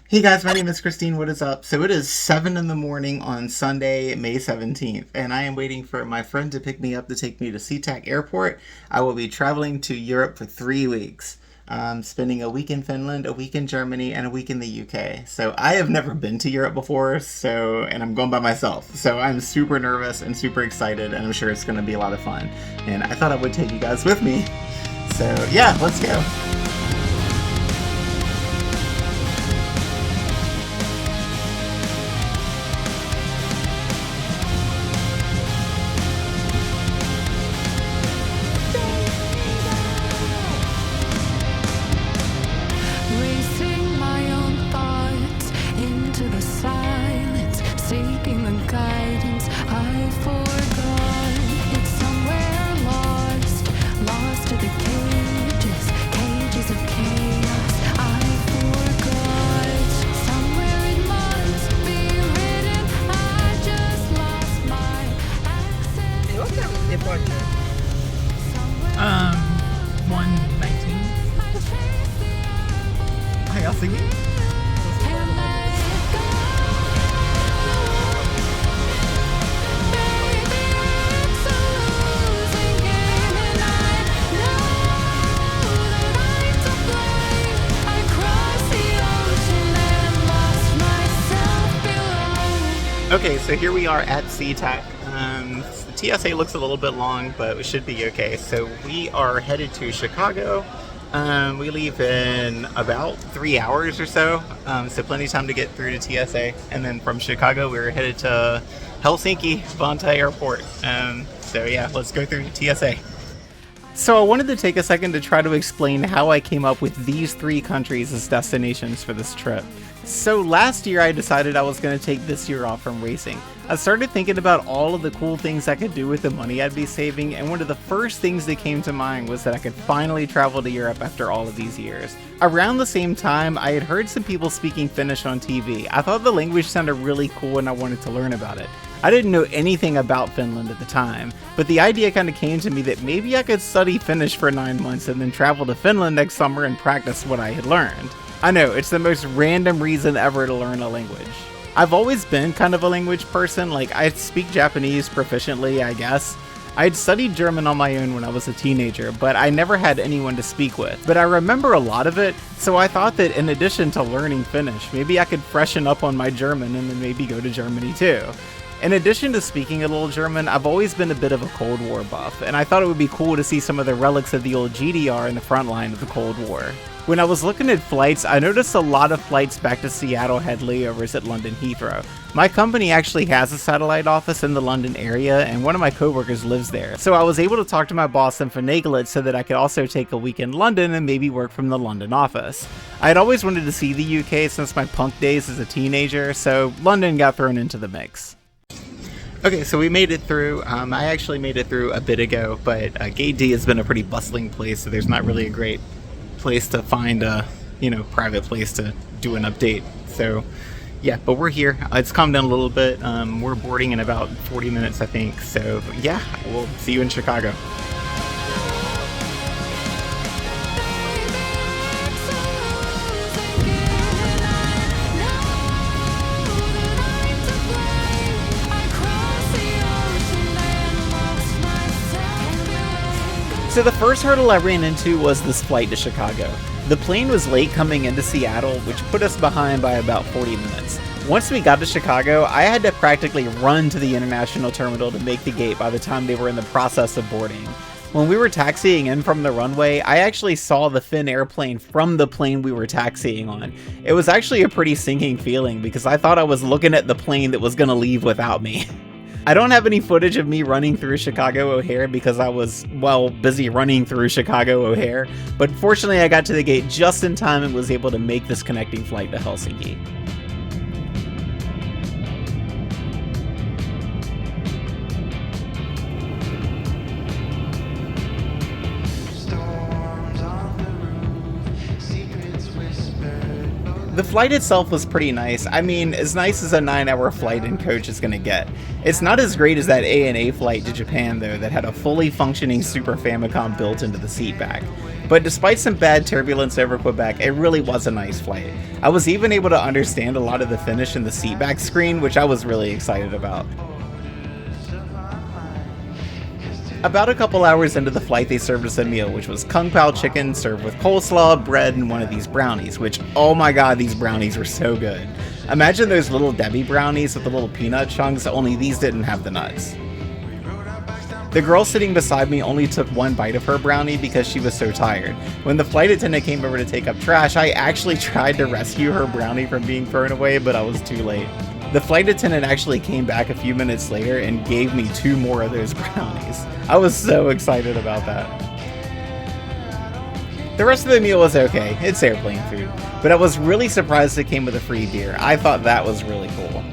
Hey guys, my name is Christine. What is up? So it is 7 in the morning on Sunday, May 17th, and I am waiting for my friend to pick me up to take me to SeaTac Airport. I will be traveling to Europe for 3 weeks. Spending a week in Finland, a week in Germany, and a week in the UK. So I have never been to Europe before, and I'm going by myself. So I'm super nervous and super excited, and I'm sure it's going to be a lot of fun. And I thought I would take you guys with me. So yeah, let's go. Departure. 119. Helsinki. Okay, so here we are at SeaTac. The TSA looks a little bit long, but we should be okay. So we are headed to Chicago. We leave in about 3 hours or so, so plenty of time to get through to TSA. And then from Chicago, we're headed to Helsinki Airport. So yeah, let's go through to TSA. So I wanted to take a second to try to explain how I came up with these 3 countries as destinations for this trip. So last year I decided I was going to take this year off from racing. I started thinking about all of the cool things I could do with the money I'd be saving, and one of the first things that came to mind was that I could finally travel to Europe after all of these years. Around the same time, I had heard some people speaking Finnish on TV. I thought the language sounded really cool and I wanted to learn about it. I didn't know anything about Finland at the time, but the idea kind of came to me that maybe I could study Finnish for 9 months and then travel to Finland next summer and practice what I had learned. I know, it's the most random reason ever to learn a language. I've always been kind of a language person, like I speak Japanese proficiently, I guess. I'd studied German on my own when I was a teenager, but I never had anyone to speak with. But I remember a lot of it, so I thought that in addition to learning Finnish, maybe I could freshen up on my German and then maybe go to Germany too. In addition to speaking a little German, I've always been a bit of a Cold War buff, and I thought it would be cool to see some of the relics of the old GDR in the front line of the Cold War. When I was looking at flights, I noticed a lot of flights back to Seattle had layovers at London Heathrow. My company actually has a satellite office in the London area, and one of my coworkers lives there, so I was able to talk to my boss and finagle it so that I could also take a week in London and maybe work from the London office. I had always wanted to see the UK since my punk days as a teenager, so London got thrown into the mix. Okay, so we made it through. I actually made it through a bit ago, but Gate D has been a pretty bustling place, so there's not really a great place to find a, private place to do an update. So yeah, but we're here. It's calmed down a little bit. We're boarding in about 40 minutes, I think. So yeah, we'll see you in Chicago. So the first hurdle I ran into was this flight to Chicago. The plane was late coming into Seattle, which put us behind by about 40 minutes. Once we got to Chicago, I had to practically run to the international terminal to make the gate by the time they were in the process of boarding. When we were taxiing in from the runway, I actually saw the Finn airplane from the plane we were taxiing on. It was actually a pretty sinking feeling because I thought I was looking at the plane that was gonna leave without me. I don't have any footage of me running through Chicago O'Hare because I was, busy running through Chicago O'Hare, but fortunately I got to the gate just in time and was able to make this connecting flight to Helsinki. The flight itself was pretty nice. I mean, as nice as a 9-hour flight in coach is gonna get. It's not as great as that ANA flight to Japan though that had a fully functioning Super Famicom built into the seat back. But despite some bad turbulence over Quebec, it really was a nice flight. I was even able to understand a lot of the Finnish in the seatback screen, which I was really excited about. About a couple hours into the flight, they served us a meal, which was Kung Pao chicken served with coleslaw, bread, and one of these brownies, which, oh my god, these brownies were so good. Imagine those little Debbie brownies with the little peanut chunks, only these didn't have the nuts. The girl sitting beside me only took one bite of her brownie because she was so tired. When the flight attendant came over to take up trash, I actually tried to rescue her brownie from being thrown away, but I was too late. The flight attendant actually came back a few minutes later and gave me 2 more of those brownies. I was so excited about that. The rest of the meal was okay, it's airplane food, but I was really surprised it came with a free beer. I thought that was really cool.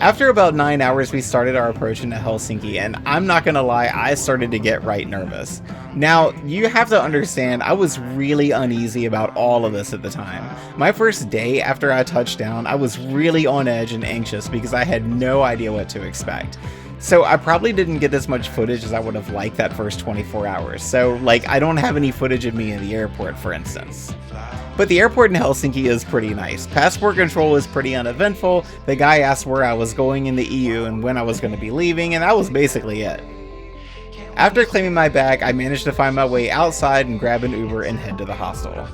After about 9 hours, we started our approach into Helsinki, and I'm not gonna lie, I started to get right nervous. Now, you have to understand, I was really uneasy about all of this at the time. My first day after I touched down, I was really on edge and anxious because I had no idea what to expect. So I probably didn't get as much footage as I would have liked that first 24 hours. So, like, I don't have any footage of me in the airport, for instance. But the airport in Helsinki is pretty nice. Passport control was pretty uneventful. The guy asked where I was going in the EU and when I was going to be leaving, and that was basically it. After claiming my bag, I managed to find my way outside and grab an Uber and head to the hostel.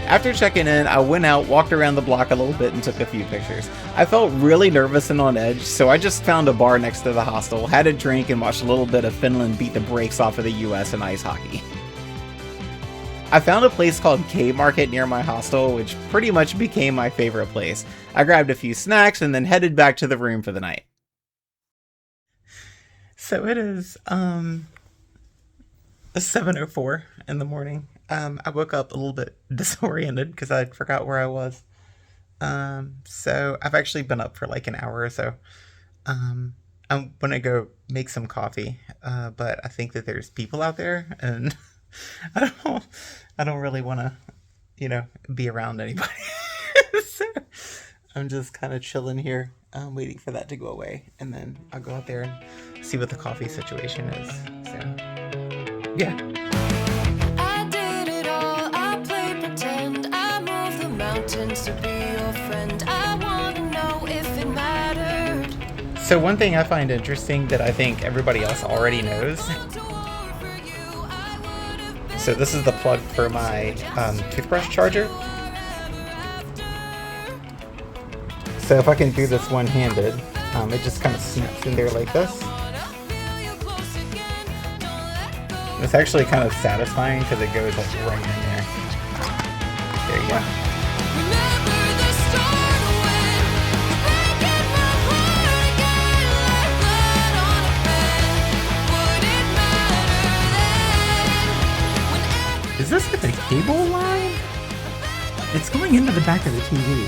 After checking in, I went out, walked around the block a little bit, and took a few pictures. I felt really nervous and on edge, so I just found a bar next to the hostel, had a drink, and watched a little bit of Finland beat the brakes off of the US in ice hockey. I found a place called K Market near my hostel, which pretty much became my favorite place. I grabbed a few snacks and then headed back to the room for the night. So it is 7:04 in the morning. I woke up a little bit disoriented because I forgot where I was. So I've actually been up for like an hour or so. I'm gonna go make some coffee, but I think that there's people out there, and I don't really want to, be around anybody. So I'm just kind of chilling here, waiting for that to go away, and then I'll go out there and see what the coffee situation is. So yeah. To be your friend. I want to know if it mattered. So one thing I find interesting that I think everybody else already knows. So this is the plug for my toothbrush charger. So if I can do this one-handed, it just kind of snaps in there like this. It's actually kind of satisfying because it goes like right in there. There you go. Is this like a cable line? It's going into the back of the TV.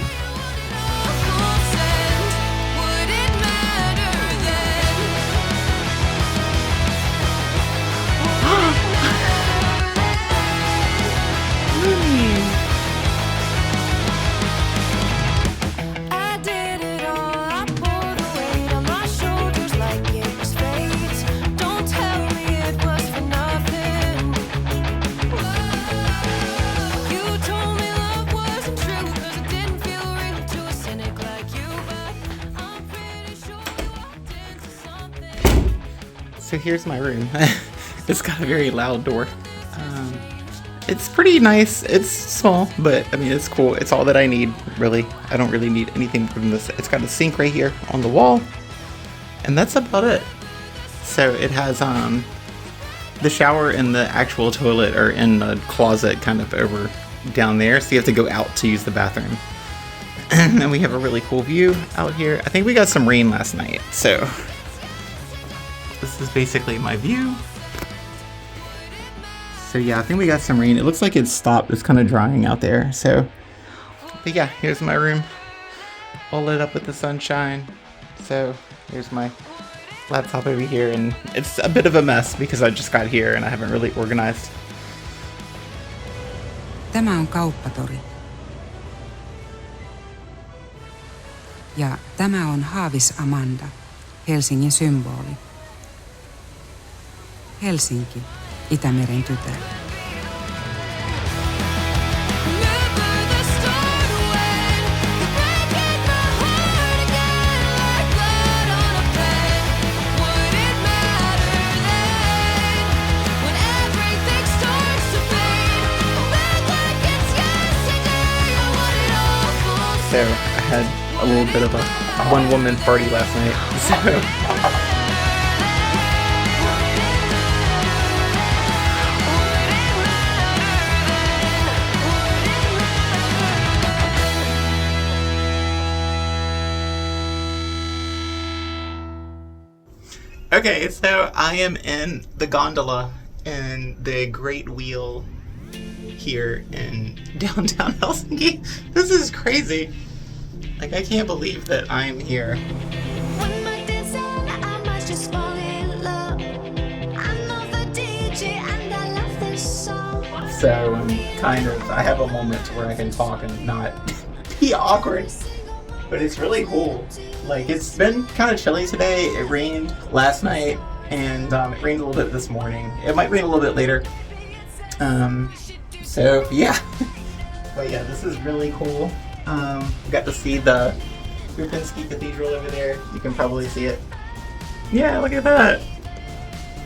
So here's my room. It's got a very loud door. It's pretty nice. It's small, but I mean, it's cool. It's all that I need, really. I don't really need anything more than this. It's got a sink right here on the wall, and that's about it. So it has the shower and the actual toilet are in the closet kind of over down there, so you have to go out to use the bathroom. And then we have a really cool view out here. I think we got some rain last night, so this is basically my view. So yeah, I think we got some rain. It looks like it's stopped. It's kind of drying out there. So, but yeah, here's my room, all lit up with the sunshine. So There's my laptop over here, and it's a bit of a mess because I just got here and I haven't really organized. Tämä on kauppatori. Ja tämä on Haavis Amanda, Helsingin symboli. Helsinki, Itämeren tytär. So I had a little bit of a one-woman party last night. So okay, so I am in the gondola in the Great Wheel here in downtown Helsinki. This is crazy. Like, I can't believe that I'm here. So I have a moment where I can talk and not be awkward. But it's really cool. Like, it's been kind of chilly today. It rained last night, and it rained a little bit this morning. It might rain a little bit later. So yeah. But yeah, this is really cool. Got to see the Finnish Cathedral over there. You can probably see it. Yeah, look at that.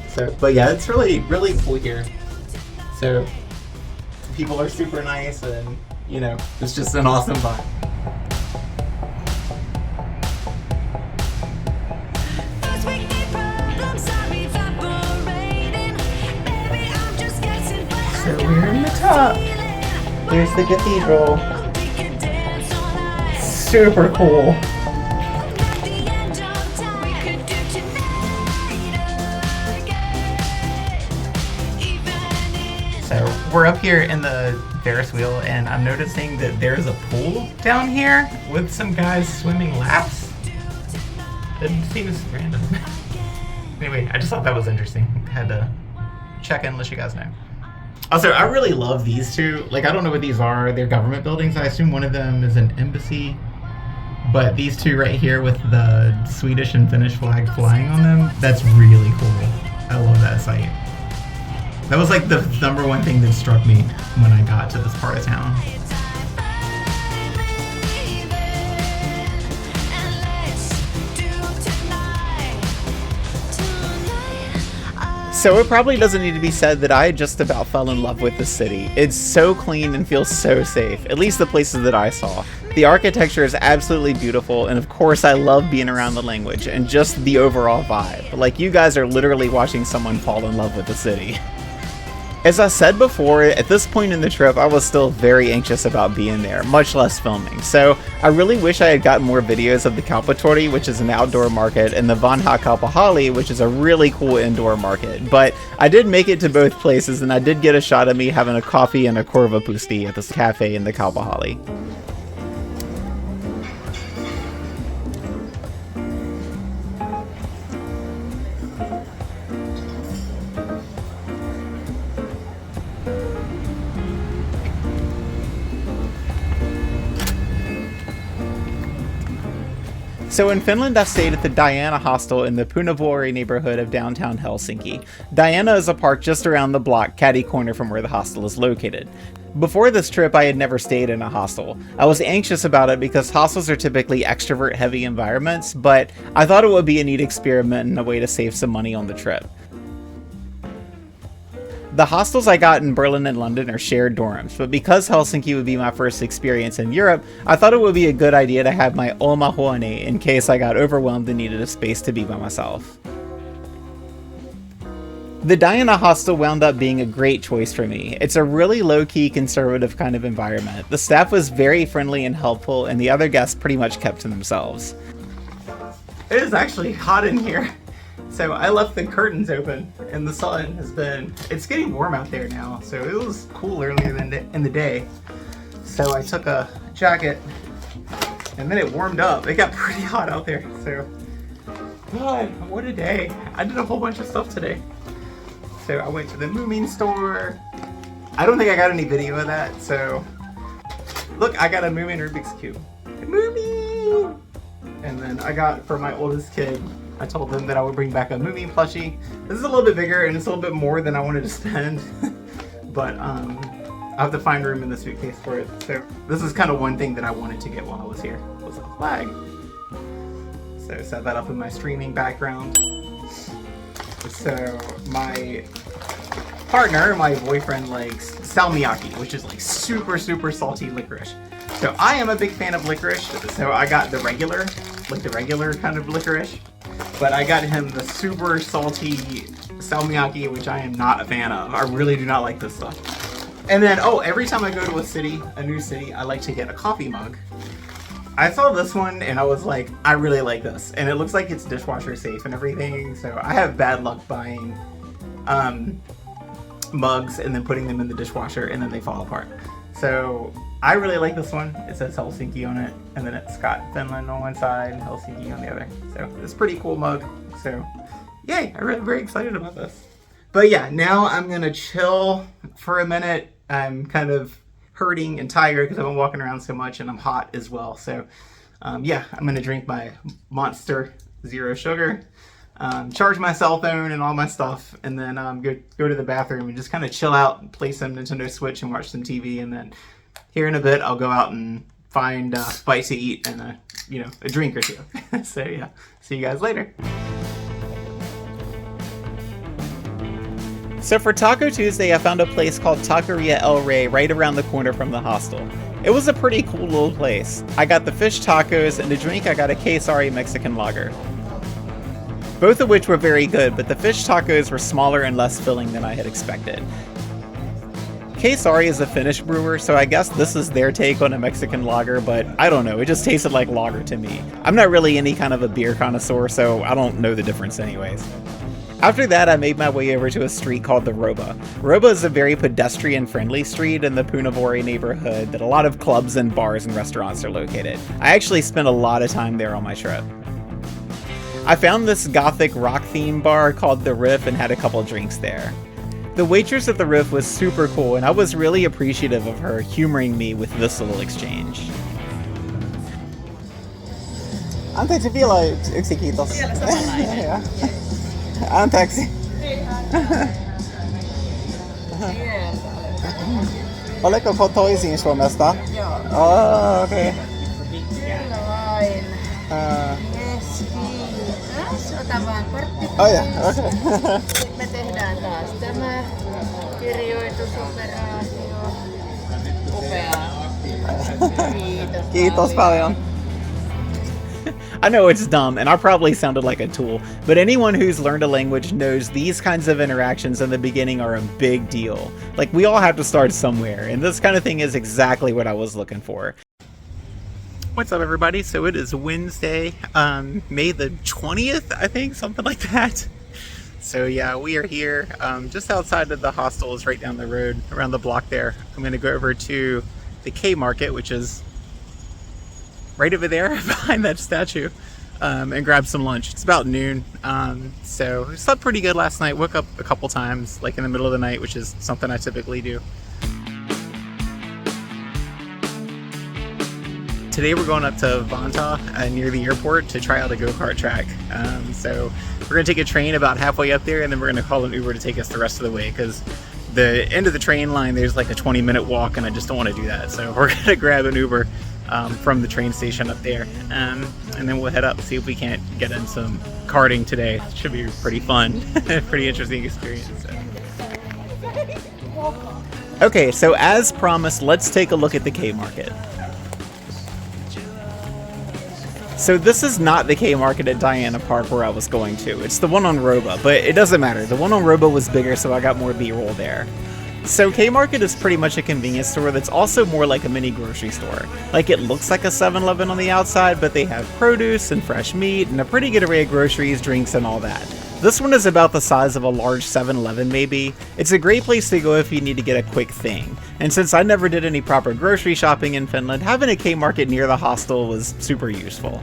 So, but yeah, it's really, really cool here. So, people are super nice, and you know, it's just an awesome vibe. So we're in the top. There's the cathedral. Super cool. So we're up here in the Ferris wheel, and I'm noticing that there's a pool down here with some guys swimming laps. It seems random. Anyway, I just thought that was interesting. Had to check in, let you guys know. Also, I really love these two. Like, I don't know what these are. They're government buildings. I assume one of them is an embassy. But these two right here with the Swedish and Finnish flag flying on them, that's really cool. I love that site. That was like the number one thing that struck me when I got to this part of town. So it probably doesn't need to be said that I just about fell in love with the city. It's so clean and feels so safe, at least the places that I saw. The architecture is absolutely beautiful, and of course I love being around the language and just the overall vibe. Like, you guys are literally watching someone fall in love with the city. As I said before, at this point in the trip, I was still very anxious about being there, much less filming. So I really wish I had gotten more videos of the Kauppatori, which is an outdoor market, and the Vanha Kauppahalli, which is a really cool indoor market. But I did make it to both places, and I did get a shot of me having a coffee and a korvapusti at this cafe in the Kauppahalli. So in Finland, I stayed at the Diana hostel in the Punavuori neighborhood of downtown Helsinki. Diana is a park just around the block, catty corner from where the hostel is located. Before this trip, I had never stayed in a hostel. I was anxious about it because hostels are typically extrovert-heavy environments, but I thought it would be a neat experiment and a way to save some money on the trip. The hostels I got in Berlin and London are shared dorms, but because Helsinki would be my first experience in Europe, I thought it would be a good idea to have my oma huone in case I got overwhelmed and needed a space to be by myself. The Diana hostel wound up being a great choice for me. It's a really low-key, conservative kind of environment. The staff was very friendly and helpful, and the other guests pretty much kept to themselves. It is actually hot in here. So I left the curtains open, and the sun it's getting warm out there now, so it was cool earlier in the day. So I took a jacket, and then it warmed up. It got pretty hot out there, so God, what a day. I did a whole bunch of stuff today. So I went to the Moomin store. I don't think I got any video of that, so... Look, I got a Moomin Rubik's Cube. Moomin! And then I got, for my oldest kid, I told them that I would bring back a Moomin plushie. This is a little bit bigger, and it's a little bit more than I wanted to spend. But, I have to find room in the suitcase for it. So this is kind of one thing that I wanted to get while I was here, was a flag. So set that up in my streaming background. So my partner, my boyfriend, likes salmiakki, which is like super, super salty licorice. So I am a big fan of licorice, so I got the regular, like the regular kind of licorice. But I got him the super salty salmiakki, which I am not a fan of. I really do not like this stuff. And then, oh, every time I go to a city, a new city, I like to get a coffee mug. I saw this one and I was like, I really like this. And it looks like it's dishwasher safe and everything. So I have bad luck buying mugs and then putting them in the dishwasher and then they fall apart. So I really like this one. It says Helsinki on it. And then it's got Finland on one side and Helsinki on the other. So it's a pretty cool mug. So yay, I'm really very excited about this. But yeah, now I'm gonna chill for a minute. I'm kind of hurting and tired because I've been walking around so much and I'm hot as well. So yeah, I'm gonna drink my Monster Zero Sugar, charge my cell phone and all my stuff, and then go to the bathroom and just kind of chill out and play some Nintendo Switch and watch some TV. And then here in a bit, I'll go out and find a bite to eat and a drink or two. So yeah, see you guys later. So for Taco Tuesday, I found a place called Taqueria El Rey right around the corner from the hostel. It was a pretty cool little place. I got the fish tacos, and to drink I got a quesari Mexican lager. Both of which were very good, but the fish tacos were smaller and less filling than I had expected. Quesari is a Finnish brewer, so I guess this is their take on a Mexican lager, but I don't know, it just tasted like lager to me. I'm not really any kind of a beer connoisseur, so I don't know the difference anyways. After that, I made my way over to a street called the Roba. Roba is a very pedestrian-friendly street in the Punavori neighborhood that a lot of clubs and bars and restaurants are located. I actually spent a lot of time there on my trip. I found this gothic rock theme bar called The Riff and had a couple drinks there. The waitress at The Riff was super cool, and I was really appreciative of her humoring me with this little exchange. Anteeksi vielä yksi kiitos. Vielä samanlainen. Anteeksi. Oletko toisin Suomesta? Joo. Oh, okei. Okay. Kyllä vain. Jes, kiitos. Ota vaan kortti. Oh ja, okei. Okay. Sitten me tehdään taas tämä kirjoitusoperaatio. Upeaa. Kiitos. Kiitos paljon. I know it's dumb, and I probably sounded like a tool, but anyone who's learned a language knows these kinds of interactions in the beginning are a big deal. Like, we all have to start somewhere, and this kind of thing is exactly what I was looking for. What's up, everybody? So it is Wednesday, May the 20th, I think, something like that. So yeah, we are here, just outside of the hostel is right down the road, around the block there. I'm gonna go over to the K Market, which is right over there behind that statue, and grab some lunch. It's about noon, so I slept pretty good last night. Woke up a couple times, like in the middle of the night, which is something I typically do. Today we're going up to Vantaa near the airport to try out a go-kart track. So we're gonna take a train about halfway up there, and then we're gonna call an Uber to take us the rest of the way, because the end of the train line there's like a 20-minute walk, and I just don't want to do that. So we're gonna grab an Uber from the train station up there, and then we'll head up, see if we can't get in some karting today. It should be pretty fun. Pretty interesting experience. Okay, so as promised, let's take a look at the K Market. So this is not the K Market at Diana Park where I was going to. It's the one on Roba, but it doesn't matter. The one on Roba was bigger, so I got more B-roll there. So K Market is pretty much a convenience store that's also more like a mini grocery store. Like, it looks like a 7-Eleven on the outside, but they have produce and fresh meat and a pretty good array of groceries, drinks, and all that. This one is about the size of a large 7-Eleven maybe. It's a great place to go if you need to get a quick thing. And since I never did any proper grocery shopping in Finland, having a K Market near the hostel was super useful.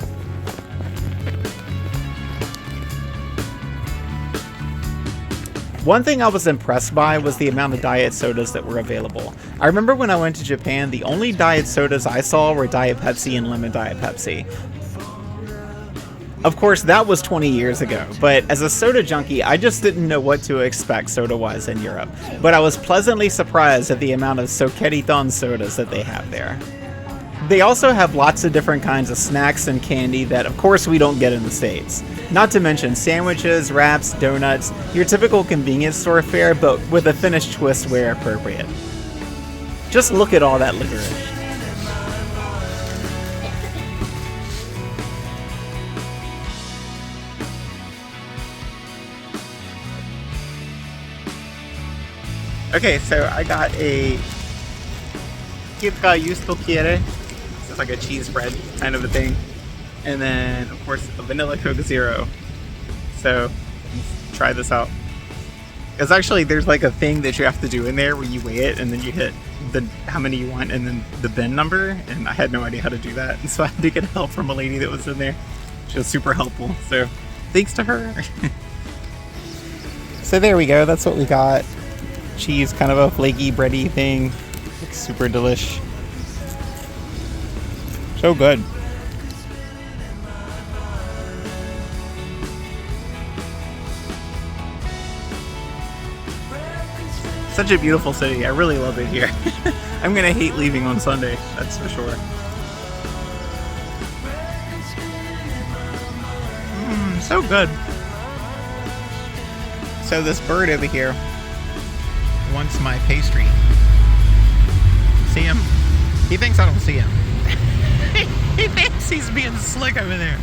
One thing I was impressed by was the amount of diet sodas that were available. I remember when I went to Japan, the only diet sodas I saw were Diet Pepsi and Lemon Diet Pepsi. Of course, that was 20 years ago, but as a soda junkie, I just didn't know what to expect soda-wise in Europe. But I was pleasantly surprised at the amount of Sokeriton sodas that they have there. They also have lots of different kinds of snacks and candy that, of course, we don't get in the States. Not to mention sandwiches, wraps, donuts, your typical convenience store fare, but with a Finnish twist where appropriate. Just look at all that licorice. Okay, so I got a Kirka Justo Kiere. It's like a cheese spread kind of a thing. And then, of course, a vanilla Coke Zero. So, let's try this out. Because actually, there's like a thing that you have to do in there where you weigh it and then you hit the how many you want and then the bin number. And I had no idea how to do that. And so I had to get help from a lady that was in there. She was super helpful. So, thanks to her. So there we go. That's what we got. Cheese, kind of a flaky, bready thing. Looks super delish. So good. Such a beautiful city. I really love it here. I'm gonna hate leaving on Sunday, that's for sure. So good. So this bird over here wants my pastry. See him? He thinks I don't see him. He thinks he's being slick over there.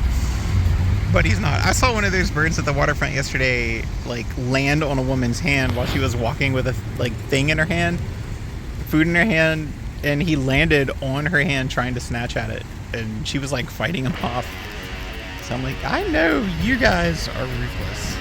But he's not. I saw one of those birds at the waterfront yesterday, like, land on a woman's hand while she was walking with a, like, thing in her hand, food in her hand, and he landed on her hand trying to snatch at it. And she was, like, fighting him off. So I'm like, I know you guys are ruthless.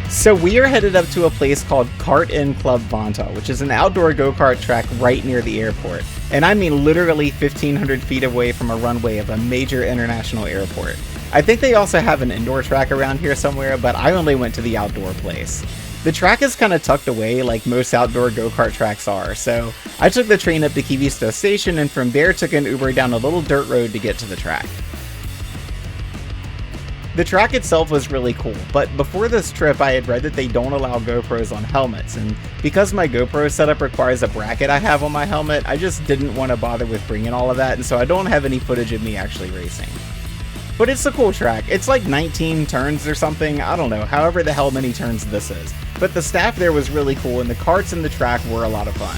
So we are headed up to a place called Kart In Club Vanta, which is an outdoor go-kart track right near the airport. And I mean literally 1,500 feet away from a runway of a major international airport. I think they also have an indoor track around here somewhere, but I only went to the outdoor place. The track is kind of tucked away like most outdoor go-kart tracks are, so I took the train up to Kivisto Station and from there took an Uber down a little dirt road to get to the track. The track itself was really cool, but before this trip I had read that they don't allow GoPros on helmets, and because my GoPro setup requires a bracket I have on my helmet, I just didn't want to bother with bringing all of that, and so I don't have any footage of me actually racing. But it's a cool track. It's like 19 turns or something, I don't know, however the hell many turns this is. But the staff there was really cool, and the karts in the track were a lot of fun.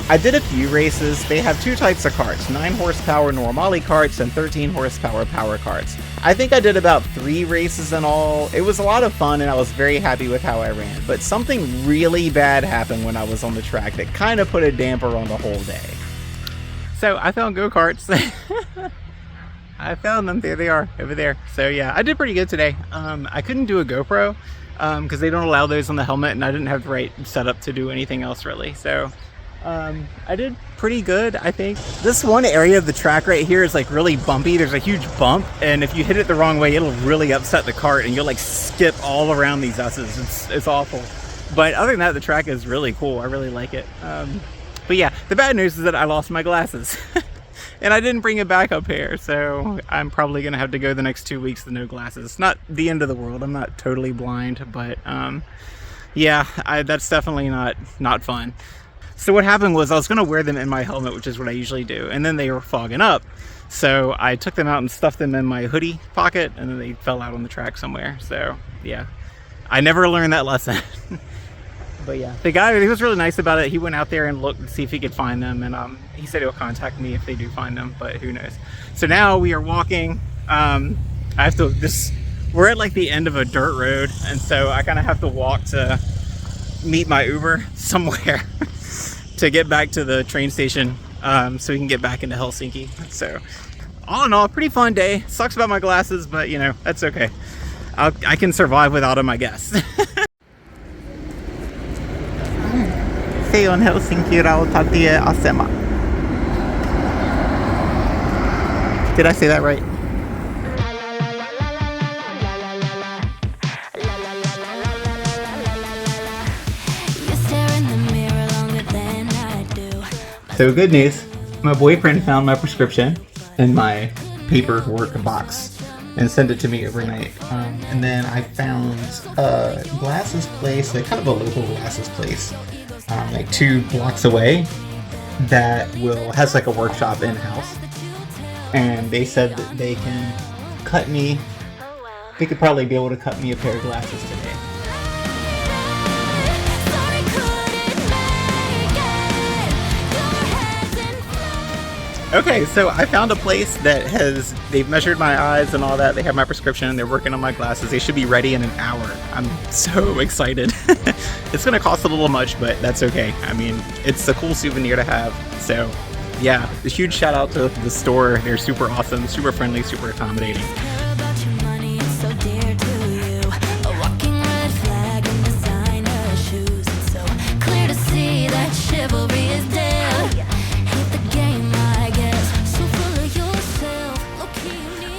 I did a few races. They have two types of karts, 9 horsepower normale karts and 13 horsepower power karts. I think I did about 3 races in all. It was a lot of fun and I was very happy with how I ran, but something really bad happened when I was on the track that kind of put a damper on the whole day. So I found go-karts. I found them. There they are, over there. So yeah, I did pretty good today. I couldn't do a GoPro because they don't allow those on the helmet and I didn't have the right setup to do anything else really. So I did pretty good, I think. This one area of the track right here is like really bumpy. There's a huge bump, and if you hit it the wrong way, it'll really upset the cart, and you'll like skip all around these S's. It's awful. But other than that, the track is really cool. I really like it. But yeah, the bad news is that I lost my glasses. And I didn't bring a backup pair, so I'm probably gonna have to go the next 2 weeks with no glasses. Not the end of the world. I'm not totally blind, but yeah, that's definitely not fun. So what happened was I was going to wear them in my helmet, which is what I usually do, and then they were fogging up. So I took them out and stuffed them in my hoodie pocket, and then they fell out on the track somewhere. So yeah, I never learned that lesson. But yeah, the guy, he was really nice about it. He went out there and looked to see if he could find them, and he said he'll contact me if they do find them, but who knows. So now we are walking. I have to we're at like the end of a dirt road, and so I kind of have to walk to meet my Uber somewhere to get back to the train station so we can get back into Helsinki. So all in all, pretty fun day. Sucks about my glasses, but you know, that's okay. I can survive without them, I guess. Se on Helsinki rautatieasema. Did I say that right? So good news, my boyfriend found my prescription in my paperwork box and sent it to me overnight. And then I found a glasses place, like kind of a local glasses place, like 2 blocks away that has like a workshop in-house. And they said that they could probably be able to cut me a pair of glasses today. Okay, so I found a place that they've measured my eyes and all that. They have my prescription, they're working on my glasses. They should be ready in an hour. I'm so excited. It's gonna cost a little much, but that's okay. I mean, it's a cool souvenir to have. So yeah, a huge shout out to the store. They're super awesome, super friendly, super accommodating.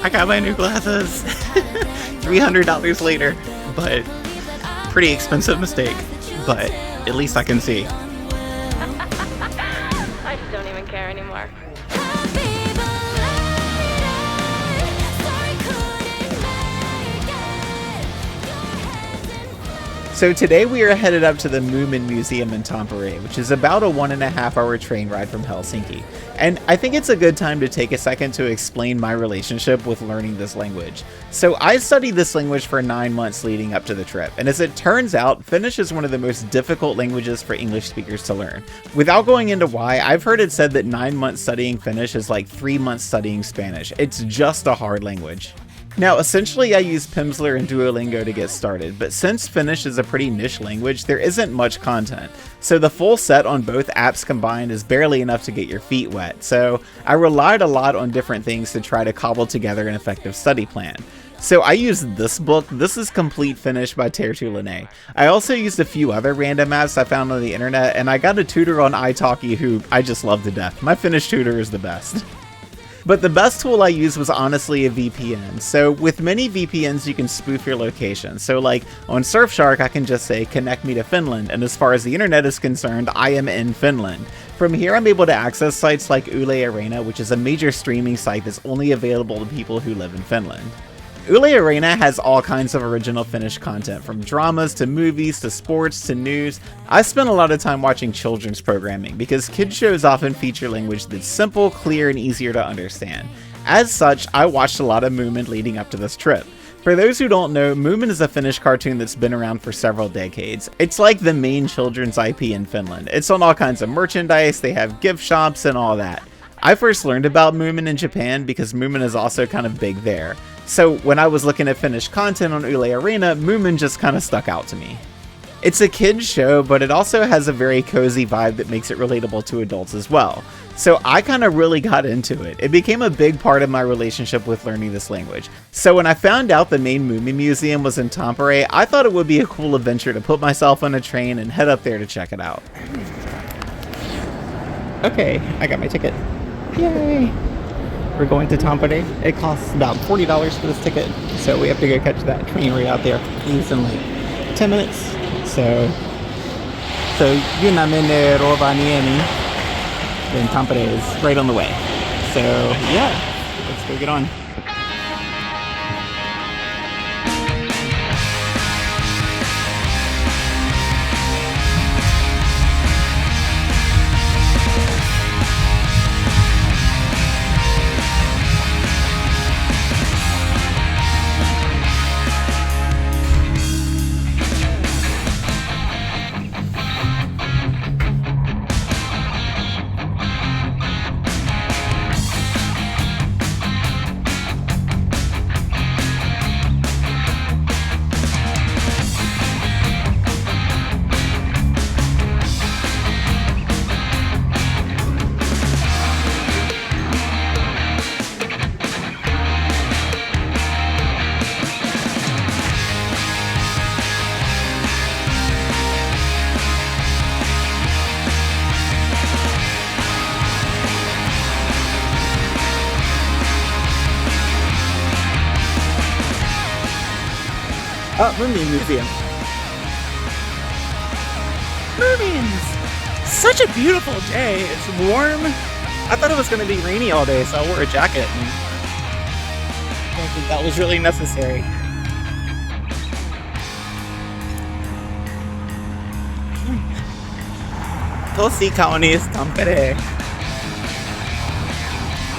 I got my new glasses. $300 later, but pretty expensive mistake. But at least I can see. I just don't even care anymore. So today we are headed up to the Moomin Museum in Tampere, which is about a 1.5-hour train ride from Helsinki. And I think it's a good time to take a second to explain my relationship with learning this language. So I studied this language for 9 months leading up to the trip, and as it turns out, Finnish is one of the most difficult languages for English speakers to learn. Without going into why, I've heard it said that 9 months studying Finnish is like 3 months studying Spanish. It's just a hard language. Now, essentially I use Pimsleur and Duolingo to get started, but since Finnish is a pretty niche language, there isn't much content. So the full set on both apps combined is barely enough to get your feet wet, so I relied a lot on different things to try to cobble together an effective study plan. So I used this book. This is Complete Finnish by Terttu Linne. I also used a few other random apps I found on the internet, and I got a tutor on italki who I just love to death. My Finnish tutor is the best. But the best tool I used was honestly a VPN. So with many VPNs, you can spoof your location. So like on Surfshark, I can just say, connect me to Finland. And as far as the internet is concerned, I am in Finland. From here, I'm able to access sites like Yle Arena, which is a major streaming site that's only available to people who live in Finland. Yle Arena has all kinds of original Finnish content, from dramas to movies to sports to news. I spent a lot of time watching children's programming because kids shows often feature language that's simple, clear, and easier to understand. As such, I watched a lot of Moomin leading up to this trip. For those who don't know, Moomin is a Finnish cartoon that's been around for several decades. It's like the main children's IP in Finland. It's on all kinds of merchandise, they have gift shops and all that. I first learned about Moomin in Japan because Moomin is also kind of big there. So when I was looking at Finnish content on Yle Arena, Moomin just kind of stuck out to me. It's a kid's show, but it also has a very cozy vibe that makes it relatable to adults as well. So I kind of really got into it. It became a big part of my relationship with learning this language. So when I found out the main Moomin Museum was in Tampere, I thought it would be a cool adventure to put myself on a train and head up there to check it out. Okay, I got my ticket. Yay! We're going to Tampere. It costs about $40 for this ticket, so we have to go catch that train right out there. Leaves in like 10 minutes. So Junamen Rovaniemi, then Tampere is right on the way. So yeah, let's go get on. Mermaid Museum. Mermaids! Such a beautiful day. It's warm. I thought it was going to be rainy all day, so I wore a jacket. And I think that was really necessary. Tosi Kaunis Tampere.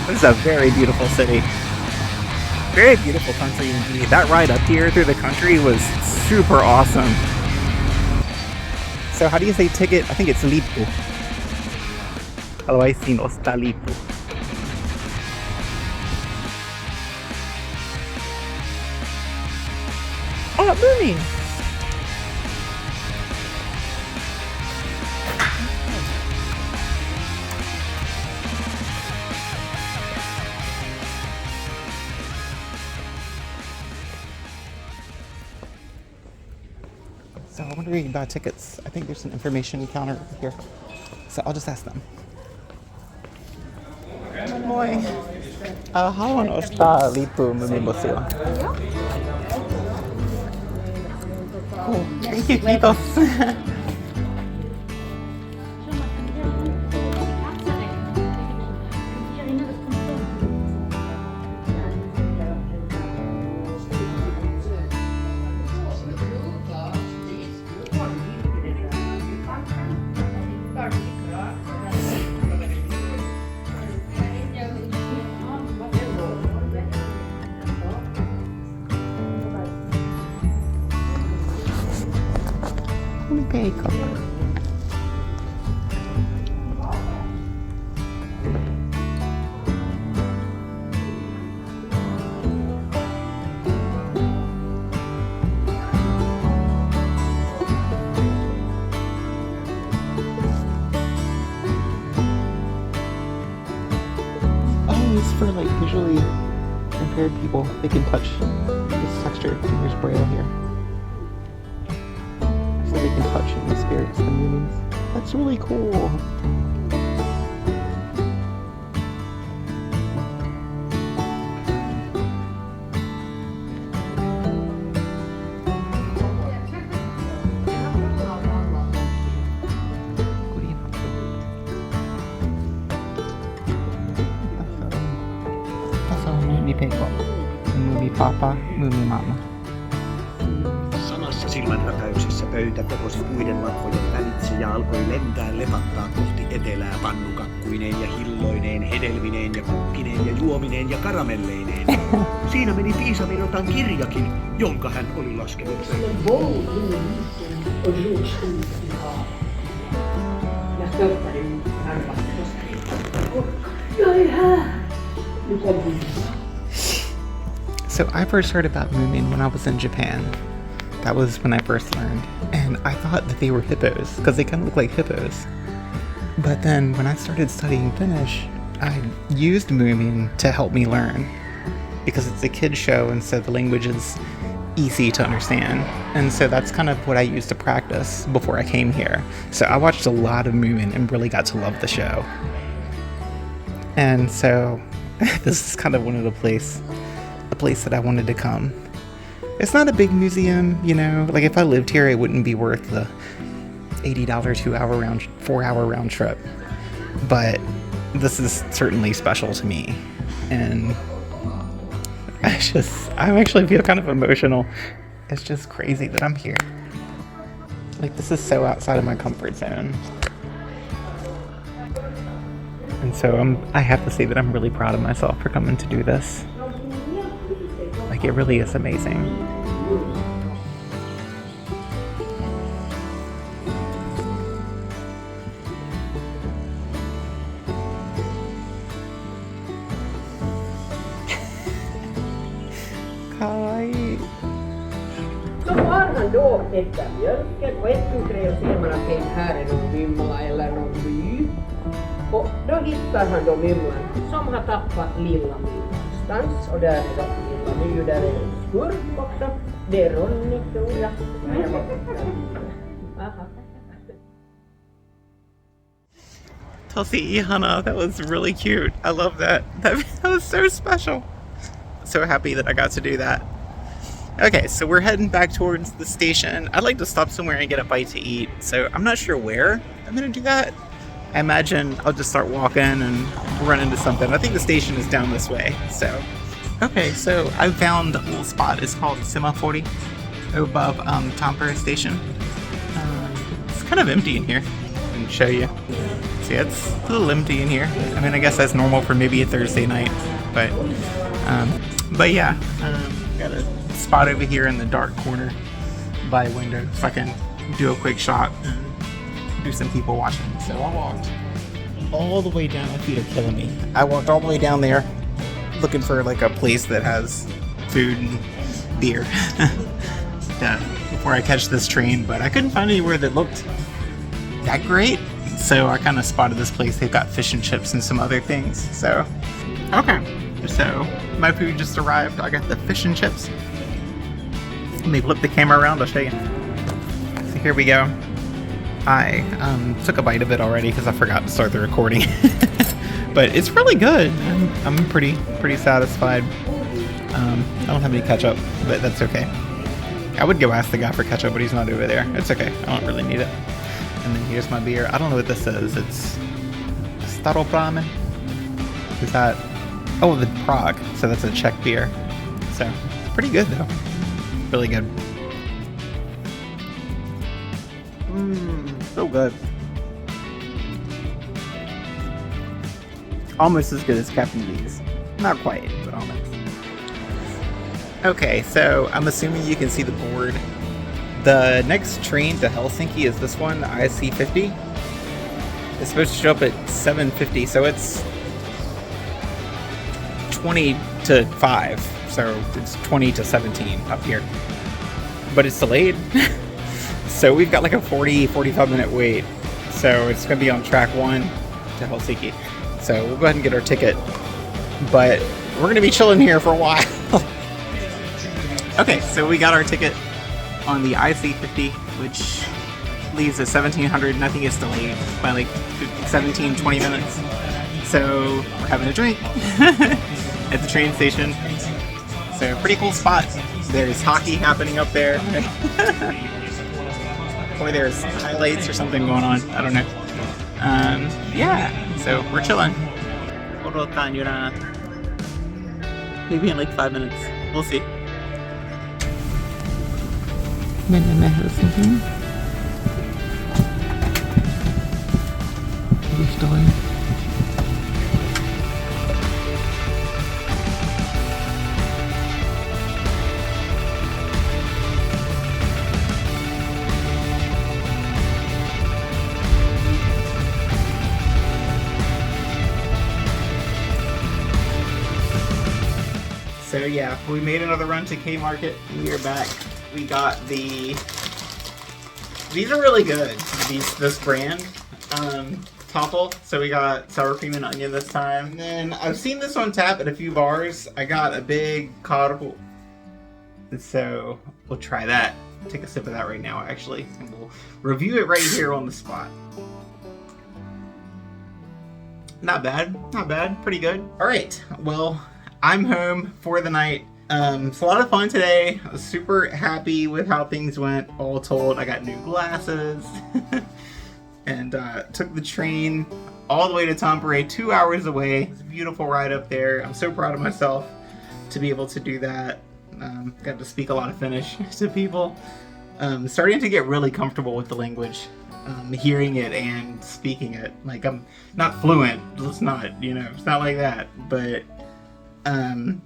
This is a very beautiful city. Very beautiful country indeed. That ride up here through the country was super awesome. So how do you say ticket? I think it's lipu. Otherwise seen osta lipu. Oh, Mooney! So I wonder if you can buy tickets. I think there's an information counter over here. So I'll just ask them. Moi. Haluan ostaa lippu Mumibussilla. Cool. Thank you, kiitos. Peikko. Oh, it's for like visually impaired people. They can touch this texture. Here's Braille here. They can touch and experience the meanings. That's really cool. Tässä on Mumi Peikko, Mumi Papa, Mumi Mama. Silmänräpäyksessä pöytä kokosi puiden latvojen välitse ja alkoi lentää lepattaa kohti etelää pannukakkuineen ja hilloineen, hedelmineen ja kukkineen ja juomineen ja karamelleineen. Siinä meni Piisavirrotan kirjakin, jonka hän oli laskenut. So I first heard about Moomin when I was in Japan. That was when I first learned. And I thought that they were hippos, because they kind of look like hippos. But then when I started studying Finnish, I used Moomin to help me learn. Because it's a kid's show, and so the language is easy to understand. And so that's kind of what I used to practice before I came here. So I watched a lot of Moomin and really got to love the show. And so this is kind of one of the place that I wanted to come. It's not a big museum, you know, like if I lived here, it wouldn't be worth the $80 4-hour round trip. But this is certainly special to me. And I actually feel kind of emotional. It's just crazy that I'm here. Like, this is so outside of my comfort zone. And so I have to say that I'm really proud of myself for coming to do this. Like, it really is amazing. Kawaii. Så har han då detta mjölken och ett, tu, tre och ser man att det här är någon mymla eller någon by. Och då hittar han då mymlan som har tappat lilla någonstans. Och där är då lilla My, där är en skurk också. Det är Ronny, tror jag. Aha. Tulsi, Hannah, that was really cute. I love that. That was so special. So happy that I got to do that. Okay, so we're heading back towards the station. I'd like to stop somewhere and get a bite to eat, so I'm not sure where I'm gonna do that. I imagine I'll just start walking and run into something. I think the station is down this way, so. Okay, so I found a little spot. It's called Semafori above Tampere station. It's kind of empty in here. I can show you. See, it's a little empty in here. I mean, I guess that's normal for maybe a Thursday night, but yeah, got a spot over here in the dark corner by a window so I can do a quick shot and do some people watching. So I walked all the way down. My feet are killing me. I walked all the way down there looking for like a place that has food and beer before I catch this train, but I couldn't find anywhere that looked that great. So I kind of spotted this place. They've got fish and chips and some other things. So, okay. So my food just arrived. I got the fish and chips. Let me flip the camera around. I'll show you. So here we go. I took a bite of it already because I forgot to start the recording. But it's really good. I'm pretty satisfied. I don't have any ketchup, but that's okay. I would go ask the guy for ketchup, but he's not over there. It's okay. I don't really need it. And then here's my beer. I don't know what this is. It's Staropramen. Is that? Oh, the Prague. So that's a Czech beer. So it's pretty good though. Really good. So good. Almost as good as Captain D's. Not quite, but almost. Okay, so I'm assuming you can see the board. The next train to Helsinki is this one, the IC50. It's supposed to show up at 7:50, so it's 20 to 5. So it's 20 to 17 up here. But it's delayed. So we've got like a 45 minute wait. So it's going to be on track 1 to Helsinki. So we'll go ahead and get our ticket. But we're going to be chilling here for a while. Okay, so we got our ticket on the IC50, which leaves at 1700, and I think it's delayed by like 17-20 minutes. So we're having a drink at the train station. So pretty cool spot. There's hockey happening up there. Or there's highlights or something going on. I don't know. Yeah, so we're chilling. Maybe in like 5 minutes. We'll see. Menemme Helsinkiin. So yeah, we made another run to K Market. We are back. We got these are really good. This brand, Topple. So we got sour cream and onion this time. And then I've seen this on tap at a few bars. I got a big carbo. So we'll try that. Take a sip of that right now, actually, and we'll review it right here on the spot. Not bad, not bad, pretty good. All right, well, I'm home for the night. It's a lot of fun today. I was super happy with how things went, all told. I got new glasses and took the train all the way to Tampere, 2 hours away. It's a beautiful ride up there. I'm so proud of myself to be able to do that. Got to speak a lot of Finnish to people. Starting to get really comfortable with the language. Hearing it and speaking it. Like, I'm not fluent. It's not, it's not like that. But I'm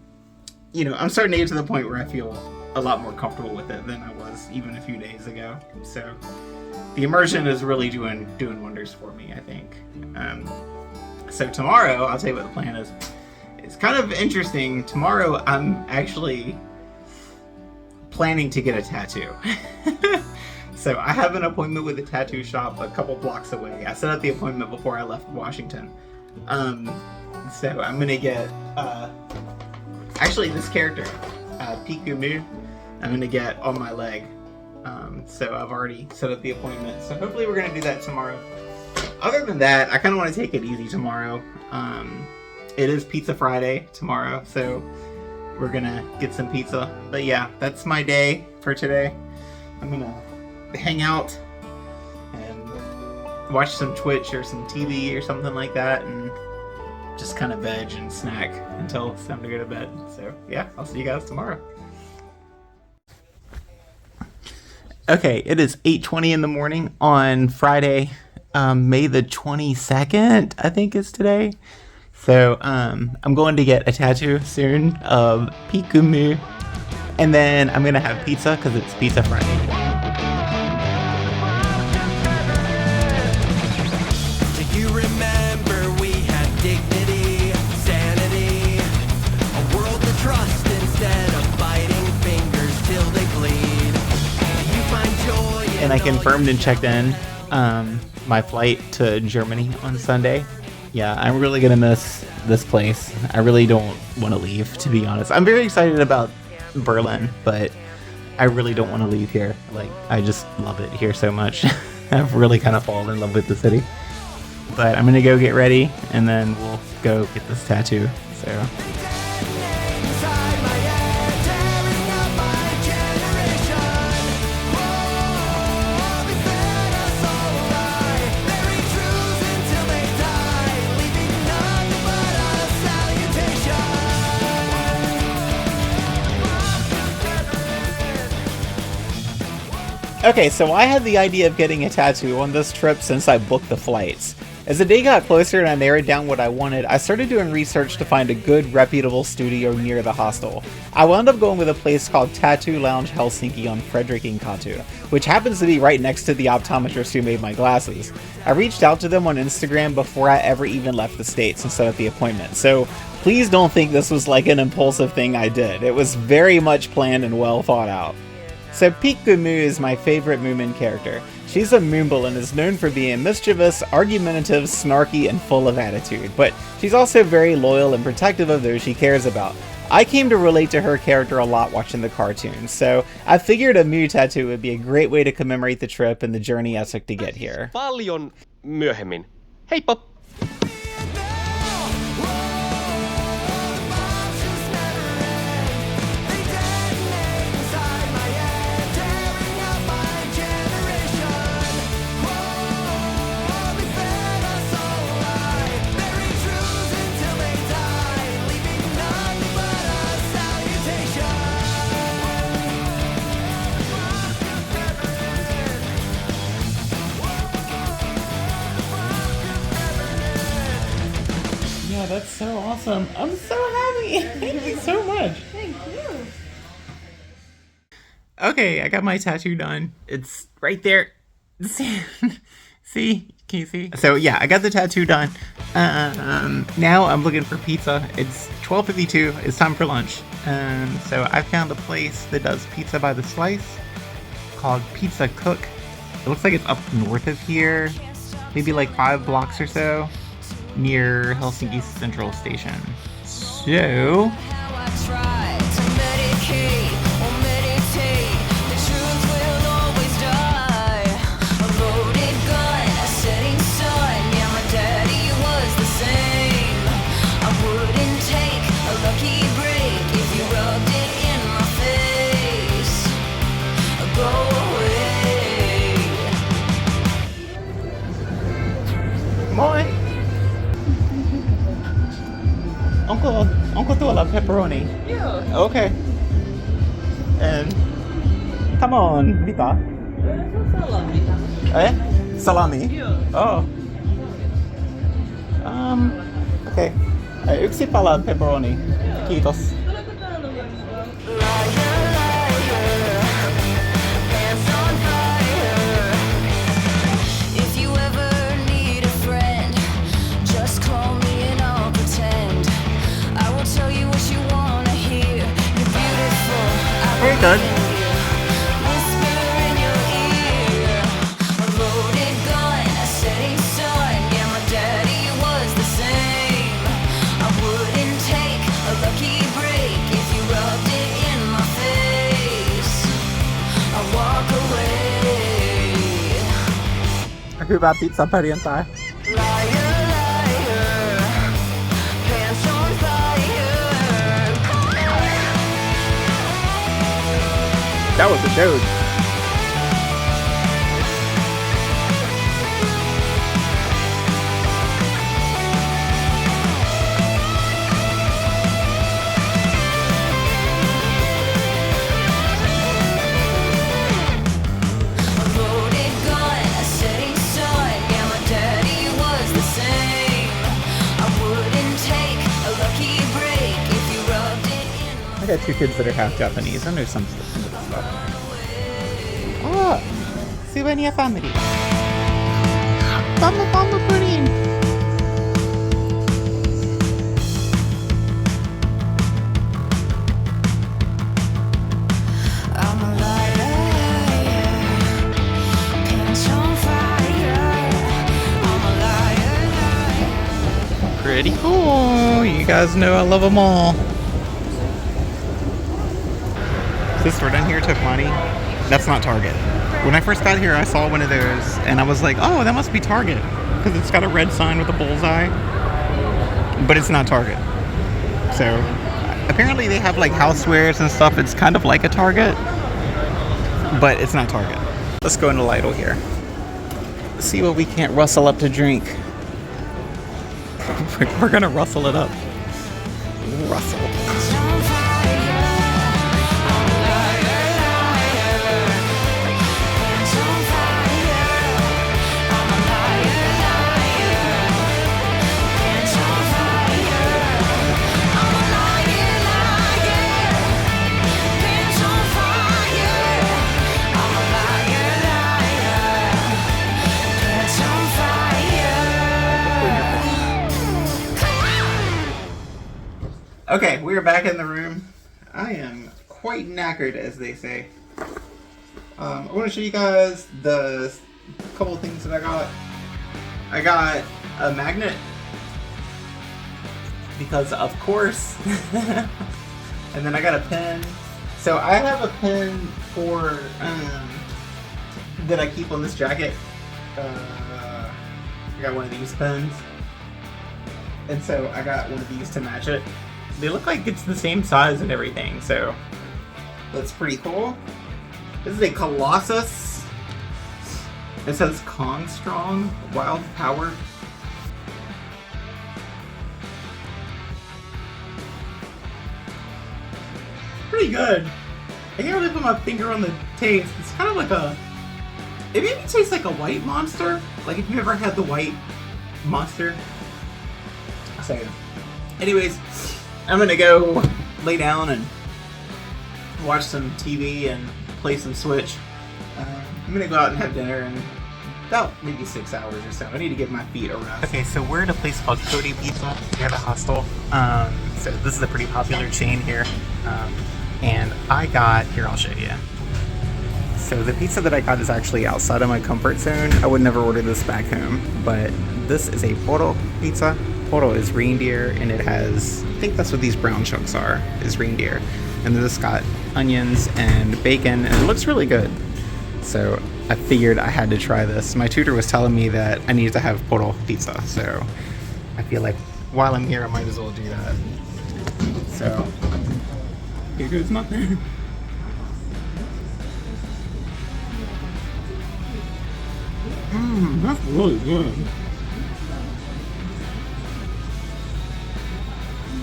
starting to get to the point where I feel a lot more comfortable with it than I was even a few days ago. So the immersion is really doing wonders for me, I think. So tomorrow, I'll tell you what the plan is. It's kind of interesting. Tomorrow, I'm actually planning to get a tattoo. So I have an appointment with a tattoo shop a couple blocks away. I set up the appointment before I left Washington. So I'm gonna get actually this character, Piku Mu, I'm gonna get on my leg. So I've already set up the appointment. So hopefully we're gonna do that tomorrow. Other than that, I kind of want to take it easy tomorrow. It is Pizza Friday tomorrow, so we're gonna get some pizza. But yeah, that's my day for today. I'm gonna hang out and watch some Twitch or some TV or something like that, and just kind of veg and snack until it's time to go to bed. So yeah, I'll see you guys tomorrow. Okay, it is 8:20 in the morning on Friday, May the 22nd, I think is today. So I'm going to get a tattoo soon of Pikumu, and then I'm gonna have pizza because it's Pizza Friday. Do you remember we had dignity, sanity, a world to trust instead of biting fingers till they bleed? You find joy in And I confirmed and checked in my flight to Germany on Sunday. Yeah, I'm really gonna miss this place. I really don't want to leave, to be honest. I'm very excited about Berlin, but I really don't want to leave here. Like, I just love it here so much. I've really kind of fallen in love with the city. But I'm gonna go get ready, and then we'll go get this tattoo. So. Okay, so I had the idea of getting a tattoo on this trip since I booked the flights. As the day got closer and I narrowed down what I wanted, I started doing research to find a good, reputable studio near the hostel. I wound up going with a place called Tattoo Lounge Helsinki on Fredrikinkatu, which happens to be right next to the optometrist who made my glasses. I reached out to them on Instagram before I ever even left the States and set up the appointment, so please don't think this was like an impulsive thing I did. It was very much planned and well thought out. So Pikumu is my favorite Moomin character. She's a Moomble and is known for being mischievous, argumentative, snarky, and full of attitude, but she's also very loyal and protective of those she cares about. I came to relate to her character a lot watching the cartoons, so I figured a Moo tattoo would be a great way to commemorate the trip and the journey I took to get here. Paljon myöhemmin. Heippa! Yeah, that's so awesome. I'm so happy. Thank you so much. Thank you. Okay, I got my tattoo done. It's right there. See? Can you see? So yeah, I got the tattoo done. Now I'm looking for pizza. It's 12:52. It's time for lunch. So I found a place that does pizza by the slice called Pizza Cook. It looks like it's up north of here, maybe like 5 blocks or so, near Helsinki Central Station. So moi! Onko tuolla pepperoni? Joo. Okay. And come on, mitä? Salami. Salami? Joo. Oh. Okay. Yksi pala pepperoni. Kiitos. Very good. Hyvää pizza perjantai. That was a Doge. I got two kids that are half Japanese. I know some of this stuff. Ah, souvenir family. Bamba pudding. Pretty cool. You guys know I love them all. This store down here took money. That's not Target. When I first got here, I saw one of those, and I was like, oh, that must be Target, because it's got a red sign with a bullseye. But it's not Target. So, apparently they have like housewares and stuff. It's kind of like a Target, but it's not Target. Let's go into Lidl here. See what we can't rustle up to drink. We're gonna rustle it up. Rustle. Okay, we're back in the room. I am quite knackered, as they say. I want to show you guys the couple of things that I got. I got a magnet, because of course. And then I got a pen. So I have a pen for that I keep on this jacket. I got one of these pens. And so I got one of these to match it. They look like it's the same size and everything, so that's pretty cool. This is a Colossus. It says Kong Strong, Wild Power. Pretty good. I can't really put my finger on the taste. It's kind of like a... It maybe tastes like a white Monster. Like if you ever had the white Monster. So, anyways, I'm gonna go lay down and watch some TV and play some Switch. I'm gonna go out and have dinner in about maybe 6 hours or so. I need to give my feet a rest. Okay, so we're at a place called Cody Pizza near the hostel. So this is a pretty popular chain here. And I got, here I'll show you. So the pizza that I got is actually outside of my comfort zone. I would never order this back home, but this is a poro pizza. Poro is reindeer, and it has, I think that's what these brown chunks are, is reindeer. And then this got onions and bacon, and it looks really good. So I figured I had to try this. My tutor was telling me that I needed to have poro pizza, so I feel like while I'm here, I might as well do that. So here goes nothing. That's really good.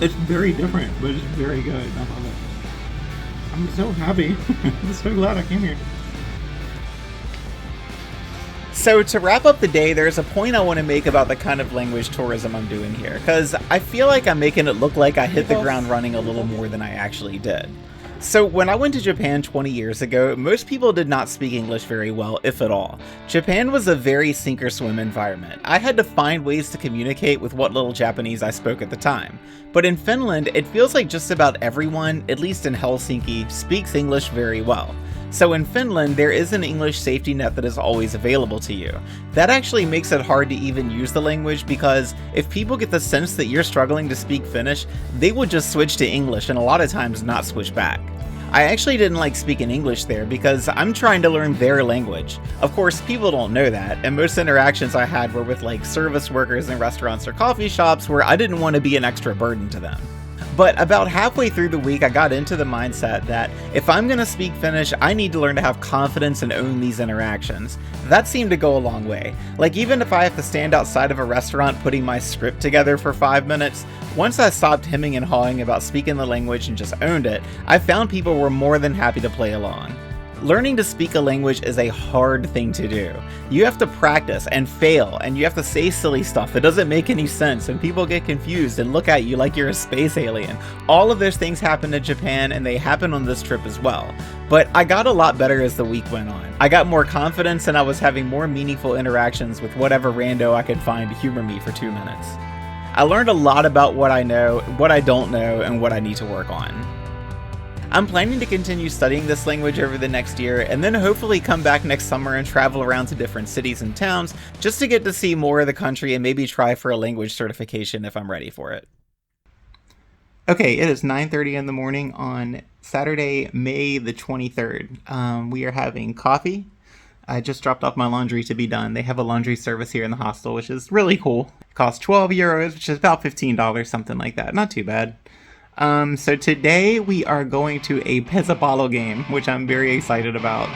It's very different, but it's very good. I love it. I'm so happy. I'm so glad I came here. So to wrap up the day, there's a point I want to make about the kind of language tourism I'm doing here, because I feel like I'm making it look like I hit the ground running a little more than I actually did. So when I went to Japan 20 years ago, most people did not speak English very well, if at all. Japan was a very sink or swim environment. I had to find ways to communicate with what little Japanese I spoke at the time. But in Finland, it feels like just about everyone, at least in Helsinki, speaks English very well. So in Finland, there is an English safety net that is always available to you. That actually makes it hard to even use the language, because if people get the sense that you're struggling to speak Finnish, they will just switch to English and a lot of times not switch back. I actually didn't like speaking English there because I'm trying to learn their language. Of course, people don't know that, and most interactions I had were with like service workers in restaurants or coffee shops where I didn't want to be an extra burden to them. But about halfway through the week, I got into the mindset that if I'm going to speak Finnish, I need to learn to have confidence and own these interactions. That seemed to go a long way. Like, even if I have to stand outside of a restaurant putting my script together for 5 minutes, once I stopped hemming and hawing about speaking the language and just owned it, I found people were more than happy to play along. Learning to speak a language is a hard thing to do. You have to practice and fail, and you have to say silly stuff that doesn't make any sense, and people get confused and look at you like you're a space alien. All of those things happen in Japan, and they happen on this trip as well. But I got a lot better as the week went on. I got more confidence, and I was having more meaningful interactions with whatever rando I could find to humor me for 2 minutes. I learned a lot about what I know, what I don't know, and what I need to work on. I'm planning to continue studying this language over the next year, and then hopefully come back next summer and travel around to different cities and towns just to get to see more of the country and maybe try for a language certification if I'm ready for it. Okay, it is 9:30 in the morning on Saturday, May the 23rd. We are having coffee. I just dropped off my laundry to be done. They have a laundry service here in the hostel, which is really cool. It costs 12 euros, which is about $15, something like that. Not too bad. So today we are going to a PesaPallo game, which I'm very excited about.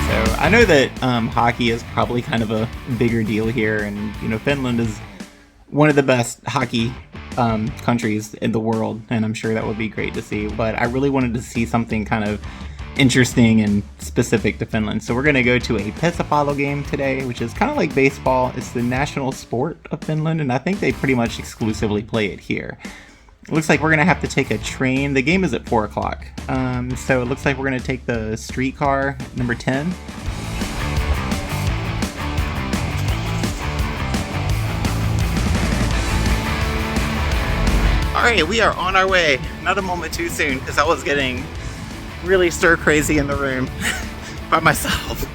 So I know that hockey is probably kind of a bigger deal here, and you know, Finland is one of the best hockey countries in the world, and I'm sure that would be great to see. But I really wanted to see something kind of interesting and specific to Finland. So we're going to go to a PesaPallo game today, which is kind of like baseball. It's the national sport of Finland, and I think they pretty much exclusively play it here. It looks like we're going to have to take a train. The game is at 4 o'clock. So it looks like we're going to take the streetcar number 10. Alright, we are on our way. Not a moment too soon, because I was getting really stir crazy in the room by myself.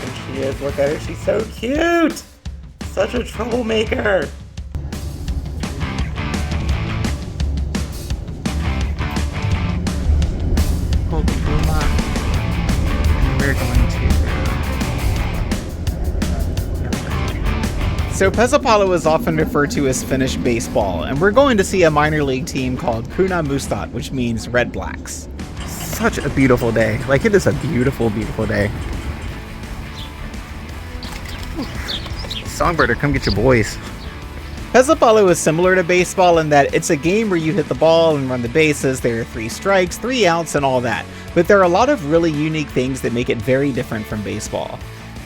There she is, look at her, she's so cute! Such a troublemaker! We're going to... So PesaPallo is often referred to as Finnish baseball, and we're going to see a minor league team called Punamustat, which means Red Blacks. Such a beautiful day. Like, it is a beautiful, beautiful day. Songbirder, come get your boys. PesaPallo is similar to baseball in that it's a game where you hit the ball and run the bases. There are 3 strikes, 3 outs, and all that. But there are a lot of really unique things that make it very different from baseball.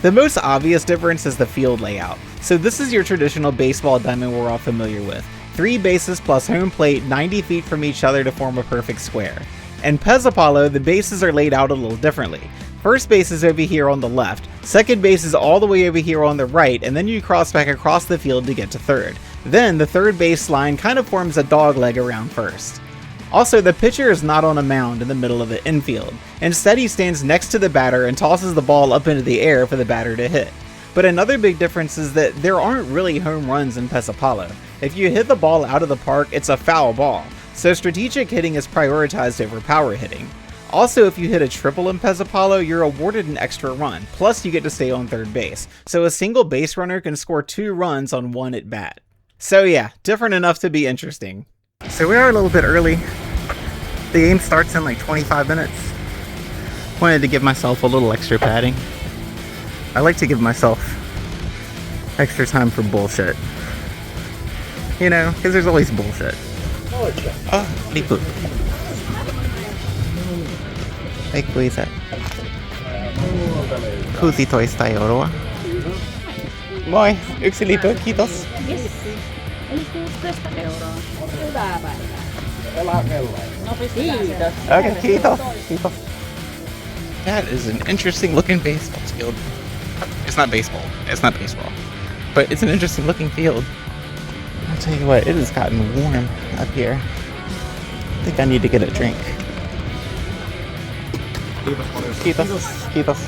The most obvious difference is the field layout. So this is your traditional baseball diamond we're all familiar with. 3 bases plus home plate 90 feet from each other to form a perfect square. In PesaPallo, the bases are laid out a little differently. First base is over here on the left, second base is all the way over here on the right, and then you cross back across the field to get to third. Then the third base line kind of forms a dog leg around first. Also, the pitcher is not on a mound in the middle of the infield. Instead, he stands next to the batter and tosses the ball up into the air for the batter to hit. But another big difference is that there aren't really home runs in PesaPallo. If you hit the ball out of the park, it's a foul ball. So strategic hitting is prioritized over power hitting. Also, if you hit a triple in PesaPallo, you're awarded an extra run, plus you get to stay on third base. So a single base runner can score 2 runs on 1 at bat. So yeah, different enough to be interesting. So we are a little bit early. The game starts in like 25 minutes. Wanted to give myself a little extra padding. I like to give myself extra time for bullshit. You know, because there's always bullshit. Oh, liput. Eikö isä? 16 euroa. Moi, 1 lipu, kiitos. Eli 16 euroa. Hyvää päivää. Kiitos. Okay, kiitos. Kiitos. That is an interesting looking baseball field. It's not baseball. It's not baseball. But it's an interesting looking field. I'll tell you what, it has gotten warm up here. I think I need to get a drink. Kiitos. Kiitos.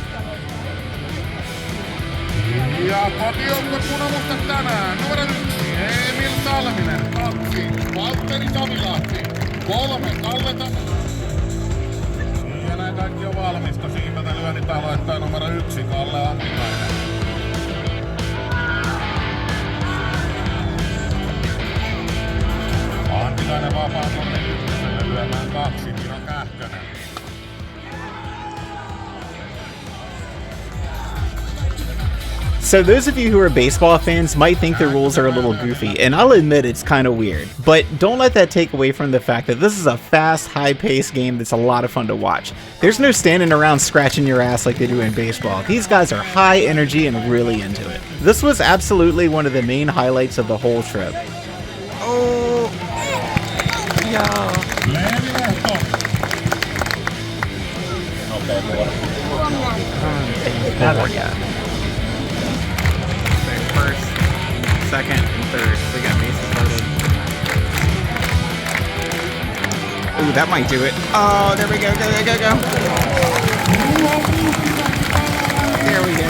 Ja kotijoukkueen punamustat tänään. Numero 1, Emil Salminen. 2, Valtteri Savilahti. 3 Kalleta. Ja näin kaikki on valmista. Siipätä lyönnit aloittaa numero 1 Kalle Antikainen. Antikainen vapaa tonne ykköselle lyömään 2 Miro Kähkönen. So those of you who are baseball fans might think the rules are a little goofy, and I'll admit it's kind of weird, but don't let that take away from the fact that this is a fast, high-paced game that's a lot of fun to watch. There's no standing around scratching your ass like they do in baseball. These guys are high energy and really into it. This was absolutely one of the main highlights of the whole trip. Oh, yeah. First, second, and third. They got bases loaded. Ooh, that might do it. Oh, there we go, go, go, go, go. There we go.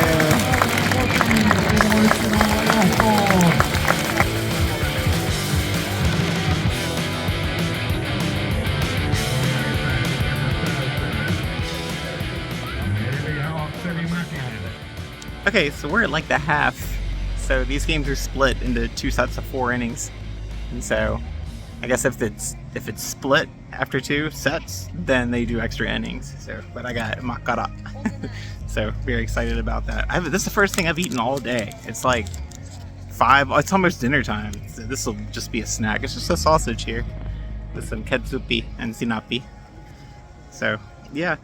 Okay, so we're at like the half. So these games are split into 2 sets of 4 innings, and so I guess if it's split after 2 sets, then they do extra innings. So, but I got makara, so very excited about that. This is the first thing I've eaten all day. It's like 5. It's almost dinner time. So this will just be a snack. It's just a sausage here with some ketsupi and sinapi. So yeah.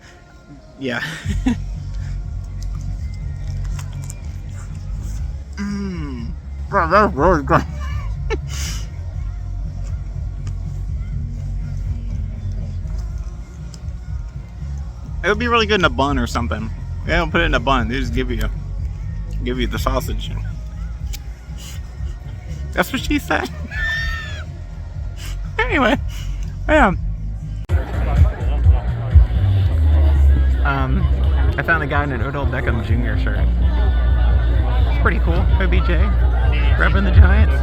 Bro, that's really good. It would be really good in a bun or something. They don't put it in a bun. They just give you the sausage. That's what she said. Anyway, yeah. I found a guy in an Odell Beckham Jr. shirt. It's pretty cool. OBJ, repping the Giants.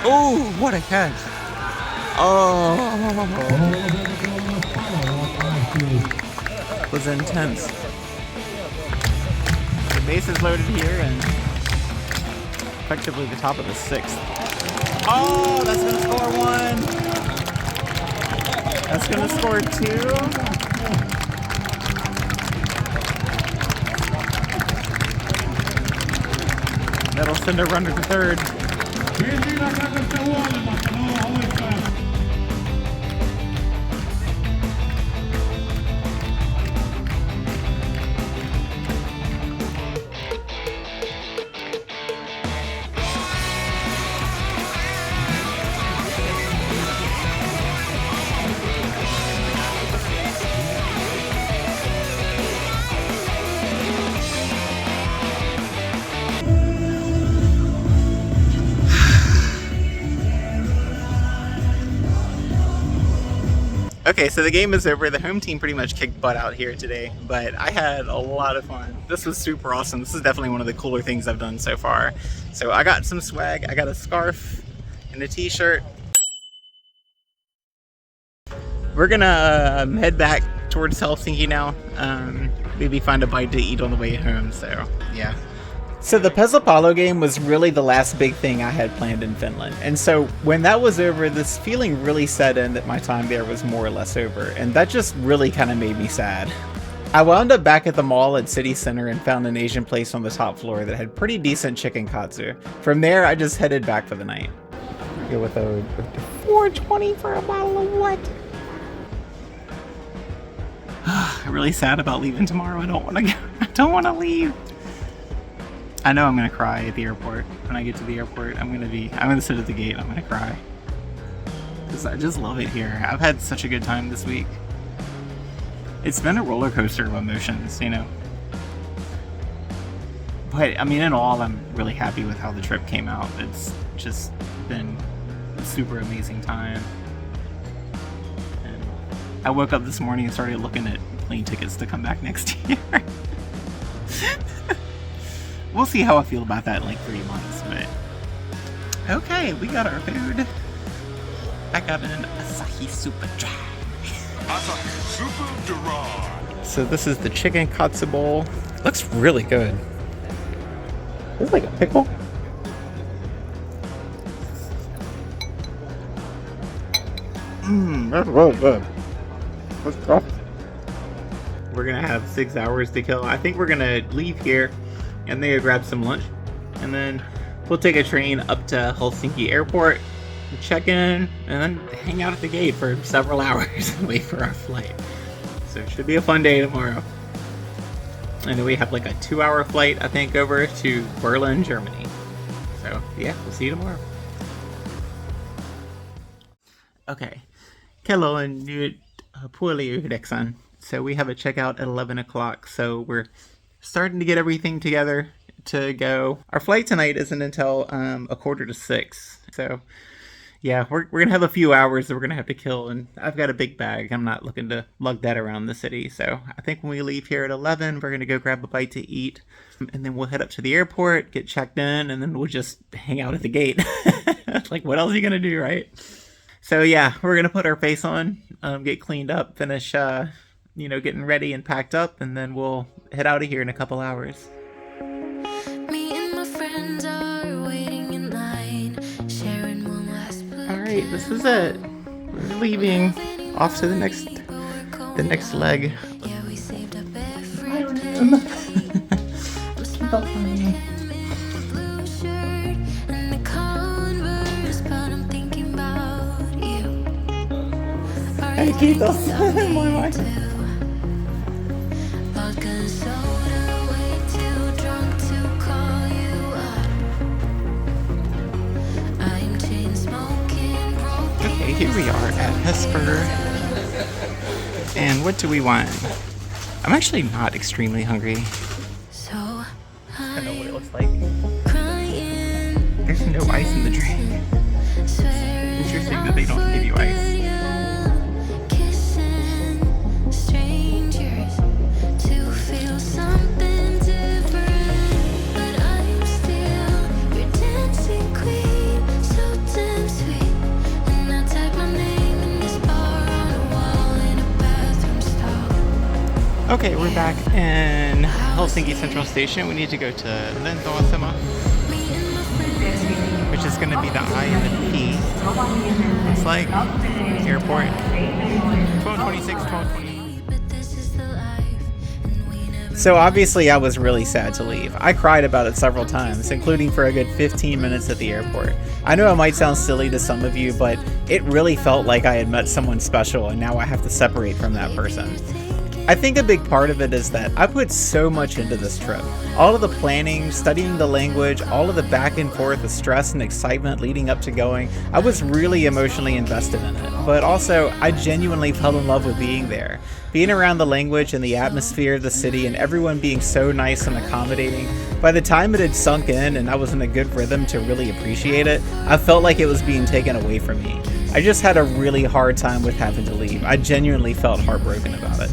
Oh, what a catch! Oh, was intense. The base is loaded here, and effectively the top of the 6th. Oh, that's gonna score 1. That's gonna score 2. That'll send a runner to 3rd. Okay, so the game is over. The home team pretty much kicked butt out here today, but I had a lot of fun. This was super awesome. This is definitely one of the cooler things I've done so far. So I got some swag. I got a scarf and a t-shirt. We're gonna head back towards Helsinki now. Maybe find a bite to eat on the way home, so yeah. So the PesaPallo game was really the last big thing I had planned in Finland. And so when that was over, this feeling really set in that my time there was more or less over. And that just really kind of made me sad. I wound up back at the mall at City Center and found an Asian place on the top floor that had pretty decent chicken katsu. From there, I just headed back for the night. Go with a $4.20 for a bottle of what? I'm really sad about leaving tomorrow. I don't want to go. I don't want to leave. I know I'm gonna cry at the airport. When I get to the airport, I'm gonna sit at the gate. I'm gonna cry because I just love it here. I've had such a good time this week. It's been a roller coaster of emotions, you know. But I mean, in all, I'm really happy with how the trip came out. It's just been a super amazing time. And I woke up this morning and started looking at plane tickets to come back next year. We'll see how I feel about that in like 3 months, but... Okay, we got our food. I got an Asahi Super Dry. Asahi Super Dry. So this is the chicken katsu bowl. Looks really good. It's like a pickle. That's really good. That's tough. We're gonna have 6 hours to kill. I think we're gonna leave here and then grab some lunch, and then we'll take a train up to Helsinki Airport, check in, and then hang out at the gate for several hours and wait for our flight. So it should be a fun day tomorrow. And then we have like a 2-hour flight, I think, over to Berlin, Germany. So yeah, we'll see you tomorrow. Okay. Kello and puoli 9. So we have a checkout at 11 o'clock. So we're starting to get everything together to go. Our flight tonight isn't until 5:45. So yeah, we're gonna have a few hours that we're gonna have to kill, and I've got a big bag. I'm not looking to lug that around the city. So I think when we leave here at 11, we're gonna go grab a bite to eat, and then we'll head up to the airport, get checked in, and then we'll just hang out at the gate. Like, what else are you gonna do, right? So yeah, we're gonna put our face on, get cleaned up, finish, getting ready and packed up, and then we'll head out of here in a couple hours. Me and my friends are waiting in line, sharing one last book. All right, this is it. We're leaving off to the next leg. Yeah, we saved up everything. Keep up on me. Blue shirt and the Converse, but I'm thinking about you. Hey, Kitos. Muy mal. Vodka and soda, way too drunk to call you up. I'm chain smoking, broken. Okay, here we are at Hesper. And what do we want? I'm actually not extremely hungry. So I know what it looks like. crying. There's no ice in the drink. Interesting that they don't give you ice. Kissing strangers to feel something different, but I'm still your dancing queen, so damn sweet. And I type my name in this bar on a wall in a bathroom stall. Okay, we're back in Helsinki Central Station. We need to go to Lentoasema, which is going to be the I and the P. Looks like airport. 12:26, 12:20. But this is the life, and we never. So obviously I was really sad to leave. I cried about it several times, including for a good 15 minutes at the airport. I know it might sound silly to some of you, but it really felt like I had met someone special and now I have to separate from that person. I think a big part of it is that I put so much into this trip. All of the planning, studying the language, all of the back and forth, the stress and excitement leading up to going, I was really emotionally invested in it. But also, I genuinely fell in love with being there. Being around the language and the atmosphere of the city and everyone being so nice and accommodating, by the time it had sunk in and I was in a good rhythm to really appreciate it, I felt like it was being taken away from me. I just had a really hard time with having to leave. I genuinely felt heartbroken about it.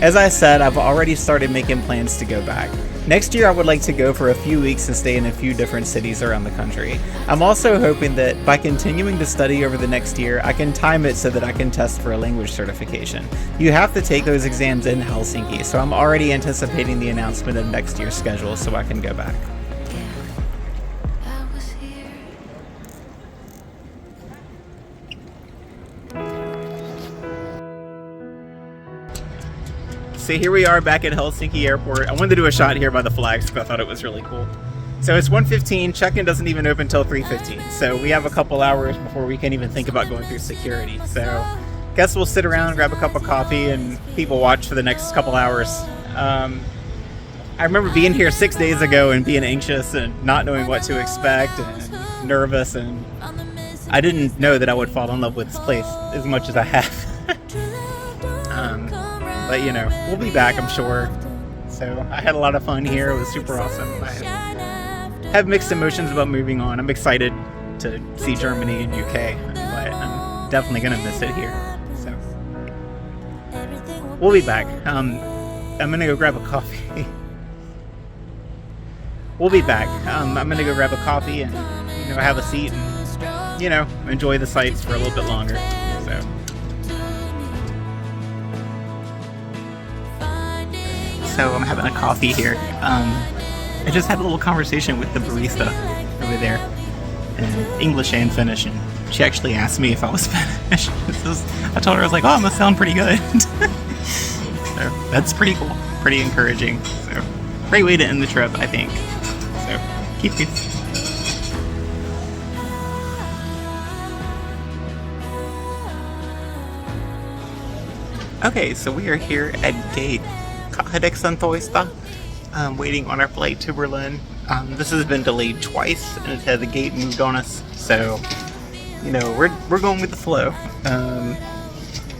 As I said, I've already started making plans to go back. Next year I would like to go for a few weeks and stay in a few different cities around the country. I'm also hoping that by continuing to study over the next year, I can time it so that I can test for a language certification. You have to take those exams in Helsinki, so I'm already anticipating the announcement of next year's schedule so I can go back. I was here. So here we are back at Helsinki Airport. I wanted to do a shot here by the flags because I thought it was really cool. So it's 1:15, check-in doesn't even open until 3:15. So we have a couple hours before we can even think about going through security. So guess we'll sit around, grab a cup of coffee, and people watch for the next couple hours. I remember being here 6 days ago and being anxious and not knowing what to expect and nervous, and I didn't know that I would fall in love with this place as much as I have. But you know, we'll be back, I'm sure. So I had a lot of fun here. It was super awesome. I have mixed emotions about moving on. I'm excited to see Germany and UK, but I'm definitely gonna miss it here. So we'll be back. I'm gonna go grab a coffee we'll be back. I'm gonna go grab a coffee and have a seat and enjoy the sights for a little bit longer. So I'm having a coffee here. I just had a little conversation with the barista over there, in English and Finnish, and she actually asked me if I was Finnish. I told her, I was like, oh, it must sound pretty good. So that's pretty cool, pretty encouraging. So great way to end the trip, I think. So keep peace. Okay, so we are here at gate 18, waiting on our flight to Berlin. This has been delayed twice, and it had the gate moved on us, so we're going with the flow.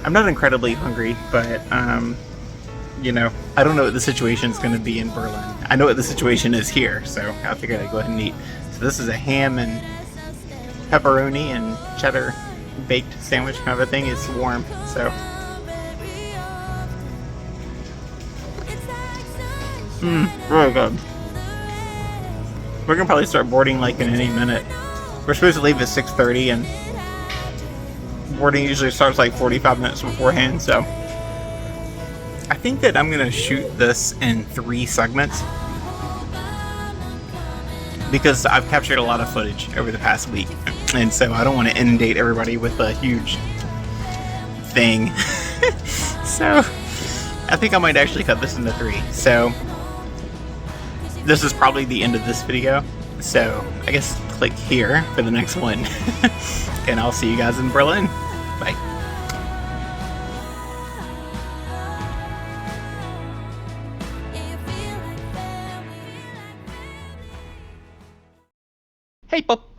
I'm not incredibly hungry, but I don't know what the situation is going to be in Berlin. I know what the situation is here, so I figured I'd go ahead and eat. So this is a ham and pepperoni and cheddar baked sandwich kind of a thing. It's warm, so. Really good. We're gonna probably start boarding like in any minute. We're supposed to leave at 6:30, and boarding usually starts like 45 minutes beforehand, so I think that I'm gonna shoot this in 3 segments because I've captured a lot of footage over the past week, and so I don't want to inundate everybody with a huge thing. So I think I might actually cut this into 3. So this is probably the end of this video, so I guess click here for the next one. And I'll see you guys in Berlin. Bye. Hei Pop!